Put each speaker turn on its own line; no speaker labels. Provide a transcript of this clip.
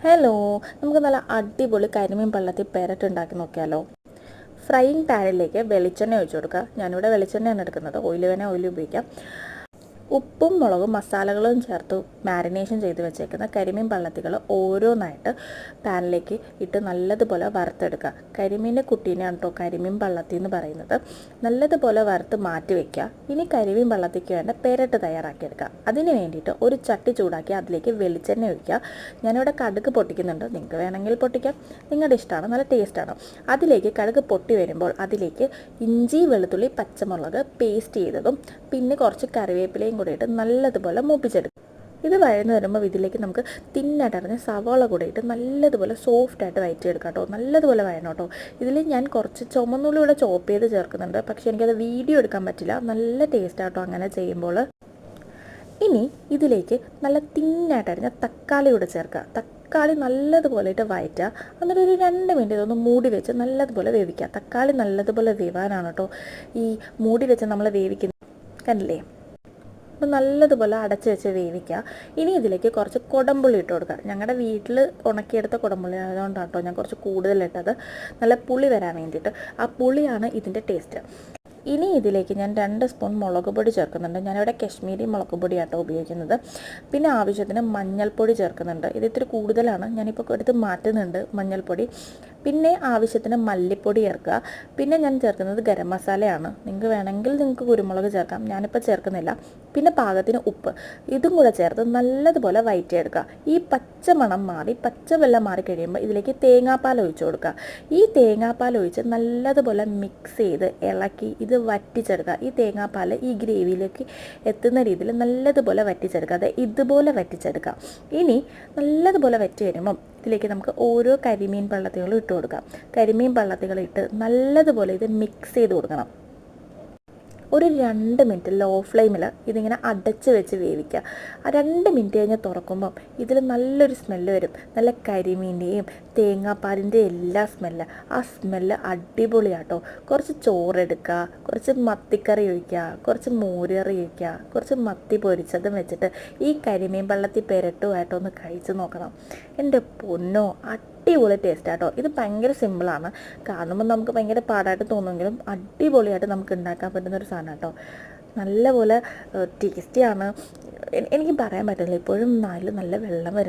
Hello, നമുക്ക് നല്ല അടിപൊളി കരിമീൻ പള്ളത്തി പെരട്ട് ഉണ്ടാക്കി നോക്കിയാലോ. ഫ്രൈയിങ് പാനിലേക്ക് വെളിച്ചെണ്ണ ഒഴിച്ചു കൊടുക്കുക. ഞാനിവിടെ വെളിച്ചെണ്ണയാണ് എടുക്കുന്നത്, ഓയിൽ വേണേൽ ഓയിൽ ഉപയോഗിക്കാം. ഉപ്പും മുളകും മസാലകളും ചേർത്ത് മാരിനേഷൻ ചെയ്ത് വെച്ചേക്കുന്ന കരിമീൻ പള്ളത്തികൾ ഓരോന്നായിട്ട് പാനിലേക്ക് ഇട്ട് നല്ലതുപോലെ വറുത്തെടുക്കുക. കരിമീൻ്റെ കുട്ടീനെയാണ് കേട്ടോ കരിമീൻ പള്ളത്തി എന്ന് പറയുന്നത്. നല്ലതുപോലെ വറുത്ത് മാറ്റി വയ്ക്കുക. ഇനി കരിമീൻ പള്ളത്തിക്ക് വേണ്ട പെരട്ട് തയ്യാറാക്കിയെടുക്കുക. അതിന് വേണ്ടിയിട്ട് ഒരു ചട്ടി ചൂടാക്കി അതിലേക്ക് വെളിച്ചെണ്ണ ഒഴിക്കുക. ഞാനിവിടെ കടുക് പൊട്ടിക്കുന്നുണ്ട്, നിങ്ങൾക്ക് വേണമെങ്കിൽ പൊട്ടിക്കാം, നിങ്ങളുടെ ഇഷ്ടമാണ്, നല്ല ടേസ്റ്റാണ്. അതിലേക്ക് കടുക് പൊട്ടി വരുമ്പോൾ അതിലേക്ക് ഇഞ്ചി വെളുത്തുള്ളി പച്ചമുളക് പേസ്റ്റ് ചെയ്തതും പിന്നെ കുറച്ച് കറിവേപ്പിലയും കൂടി ഇട്ട് നല്ലതുപോലെ മൂപ്പിച്ചെടുക്കും. ഇത് വഴന്ന് വരുമ്പോൾ ഇതിലേക്ക് നമുക്ക് തിന്നടറിഞ്ഞ സവാള കൂടെ ഇട്ട് നല്ലതുപോലെ സോഫ്റ്റായിട്ട് വഴറ്റിയെടുക്കാം കേട്ടോ. നല്ലതുപോലെ വഴണം കേട്ടോ. ഇതിൽ ഞാൻ കുറച്ച് ചുമന്നുള്ളി കൂടെ ചോപ്പ് ചെയ്ത് ചേർക്കുന്നുണ്ട്, പക്ഷേ എനിക്കത് വീഡിയോ എടുക്കാൻ പറ്റില്ല. നല്ല ടേസ്റ്റ് ആട്ടോ അങ്ങനെ ചെയ്യുമ്പോൾ. ഇനി ഇതിലേക്ക് നല്ല തിന്നായിട്ടറിഞ്ഞ തക്കാളി കൂടെ ചേർക്കുക. തക്കാളി നല്ലതുപോലെ ഇട്ട് വഴറ്റുക. എന്നിട്ട് ഒരു 2 മിനിറ്റ് ഇതൊന്ന് മൂടി വെച്ച് നല്ലതുപോലെ വേവിക്കുക. തക്കാളി നല്ലതുപോലെ വേവാനാണ് കേട്ടോ ഈ മൂടി വെച്ച് നമ്മൾ വേവിക്കുന്നത്. കണ്ടില്ലേ? അപ്പോൾ നല്ലതുപോലെ അടച്ച് വെച്ച് വേവിക്കുക. ഇനി ഇതിലേക്ക് കുറച്ച് കുടംപുളി ഇട്ട് കൊടുക്കുക. ഞങ്ങളുടെ വീട്ടിൽ ഉണക്കിയെടുത്ത കുടംപുളി ആയതുകൊണ്ടാണ് കേട്ടോ ഞാൻ കുറച്ച് കൂടുതലിട്ടത്, നല്ല പുളി വരാൻ വേണ്ടിയിട്ട്. ആ പുളിയാണ് ഇതിൻ്റെ ടേസ്റ്റ്. ഇനി ഇതിലേക്ക് ഞാൻ 2 സ്പൂൺ മുളക് പൊടി ചേർക്കുന്നുണ്ട്. ഞാനിവിടെ കശ്മീരി മുളക് പൊടിയാട്ടോ ഉപയോഗിക്കുന്നത്. പിന്നെ ആവശ്യത്തിന് മഞ്ഞൾപ്പൊടി ചേർക്കുന്നുണ്ട്. ഇത് ഇത്തിരി കൂടുതലാണ്, ഞാനിപ്പോൾ എടുത്ത് മാറ്റുന്നുണ്ട് മഞ്ഞൾപ്പൊടി. പിന്നെ ആവശ്യത്തിന് മല്ലിപ്പൊടി ചേർക്കുക. പിന്നെ ഞാൻ ചേർക്കുന്നത് ഗരം മസാലയാണ്. നിങ്ങൾക്ക് വേണമെങ്കിൽ നിങ്ങൾക്ക് കുരുമുളക് ചേർക്കാം, ഞാനിപ്പോൾ ചേർക്കുന്നില്ല. പിന്നെ പാകത്തിന് ഉപ്പ്, ഇതും കൂടെ ചേർത്ത് നല്ലതുപോലെ വഴറ്റിയെടുക്കുക. ഈ പച്ചമണം മാറി പച്ചവെള്ളം മാറി കഴിയുമ്പോൾ ഇതിലേക്ക് തേങ്ങാപ്പാൽ ഒഴിച്ചു കൊടുക്കുക. ഈ തേങ്ങാപ്പാൽ ഒഴിച്ച് നല്ലതുപോലെ മിക്സ് ചെയ്ത് ഇളക്കി ഇത് വറ്റിച്ചെടുക്കുക. ഈ തേങ്ങാപ്പാൽ ഈ ഗ്രേവിയിലേക്ക് എത്തുന്ന രീതിയിൽ നല്ലതുപോലെ വറ്റിച്ചെടുക്കുക. അത് ഇതുപോലെ വറ്റിച്ചെടുക്കുക. ഇനി നല്ലതുപോലെ വറ്റി വരുമ്പം ഇതിലേക്ക് നമുക്ക് ഓരോ കരിമീൻ പള്ളത്തികളും ഇട്ട് കൊടുക്കാം. കരിമീൻ പള്ളത്തികൾ ഇട്ട് നല്ലതുപോലെ ഇത് മിക്സ് ചെയ്ത് കൊടുക്കണം. ഒരു 2 മിനിറ്റ് ലോ ഫ്ലെയിമിൽ ഇതിങ്ങനെ അടച്ച് വെച്ച് വേവിക്കുക. ആ 2 മിനിറ്റ് കഴിഞ്ഞ് തുറക്കുമ്പം ഇതിൽ നല്ലൊരു സ്മെല്ല് വരും. നല്ല കരിമീൻ്റെയും തേങ്ങാപ്പാലിൻ്റെ എല്ലാ സ്മെല്ല്. ആ സ്മെല്ല് അടിപൊളിയാട്ടോ. കുറച്ച് ചോറെടുക്കുക, കുറച്ച് മത്തിക്കറി ഒഴിക്കുക, കുറച്ച് മോരുകറി ഒഴിക്കുക, കുറച്ച് മത്തി പൊരിച്ചതും വെച്ചിട്ട് ഈ കരിമീൻ പള്ളത്തി പെരട്ടുമായിട്ടൊന്ന് കഴിച്ച് നോക്കണം. എൻ്റെ പൊന്നോ, അടിപൊളി ടേസ്റ്റ് ആട്ടോ. ഇത് ഭയങ്കര സിമ്പിളാണ്, കാണുമ്പോൾ നമുക്ക് ഭയങ്കര പാടായിട്ട് തോന്നുമെങ്കിലും അടിപൊളിയായിട്ട് നമുക്ക് ഉണ്ടാക്കാൻ പറ്റുന്നൊരു സാധനം കേട്ടോ. നല്ലപോലെ ടേസ്റ്റിയാണ്. എനിക്ക് പറയാൻ പറ്റില്ല, ഇപ്പോഴും നാലിൽ നല്ല വെള്ളം വരുന്നുണ്ട്.